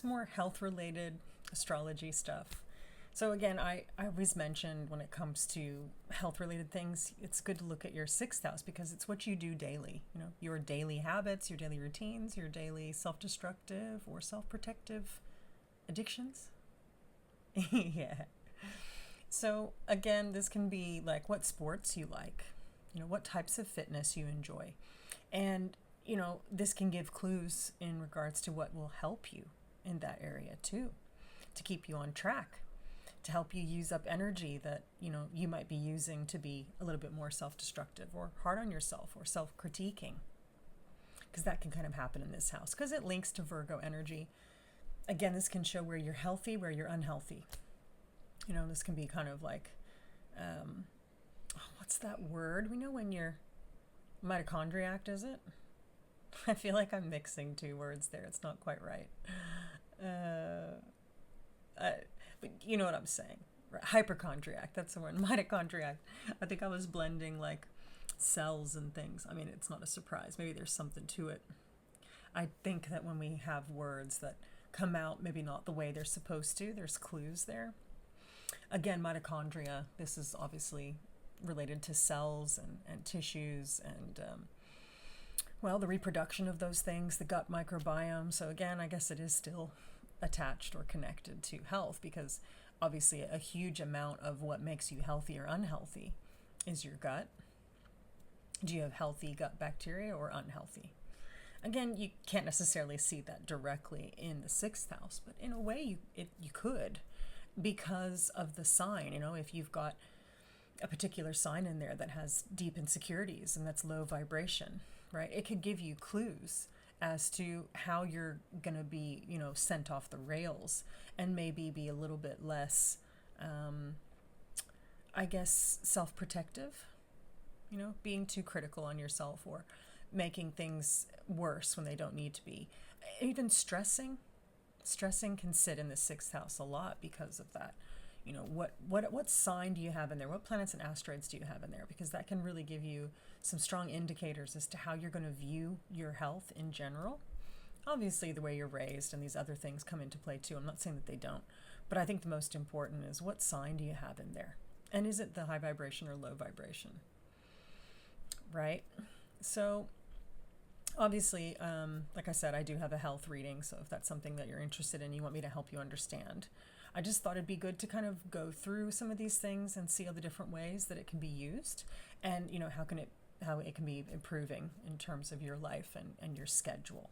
just more health related astrology stuff. So again, I always mention when it comes to health related things, it's good to look at your sixth house because it's what you do daily. You know, your daily habits, your daily routines, your daily self destructive or self protective addictions. Yeah. So again, this can be like what sports you like, you know, what types of fitness you enjoy. And, you know, this can give clues in regards to what will help you in that area too, to keep you on track, to help you use up energy that, you know, you might be using to be a little bit more self-destructive or hard on yourself or self-critiquing. Because that can kind of happen in this house because it links to Virgo energy. Again, this can show where you're healthy, where you're unhealthy. You know, this can be kind of like, what's that word? We know when you're mitochondriac, is it? I feel like I'm mixing two words there. It's not quite right. But you know what I'm saying. Hypochondriac, that's the word. Mitochondriac. I think I was blending like cells and things. I mean, it's not a surprise. Maybe there's something to it. I think that when we have words that come out maybe not the way they're supposed to, there's clues there. Again, mitochondria, this is obviously related to cells and tissues and, well, the reproduction of those things, the gut microbiome. So again, I guess it is still attached or connected to health because obviously a huge amount of what makes you healthy or unhealthy is your gut. Do you have healthy gut bacteria or unhealthy? Again, you can't necessarily see that directly in the sixth house, but in a way you could because of the sign. You know, if you've got a particular sign in there that has deep insecurities and that's low vibration, right? It could give you clues as to how you're going to be, you know, sent off the rails and maybe be a little bit less, I guess, self-protective, you know, being too critical on yourself or making things worse when they don't need to be. Even stressing can sit in the sixth house a lot because of that. You know, what sign do you have in there? What planets and asteroids do you have in there? Because that can really give you some strong indicators as to how you're going to view your health in general. Obviously, the way you're raised and these other things come into play too. I'm not saying that they don't, but I think the most important is what sign do you have in there? And is it the high vibration or low vibration? Right? So obviously, like I said, I do have a health reading, so if that's something that you're interested in, you want me to help you understand. I just thought it'd be good to kind of go through some of these things and see all the different ways that it can be used and, you know, how it can be improving in terms of your life and your schedule.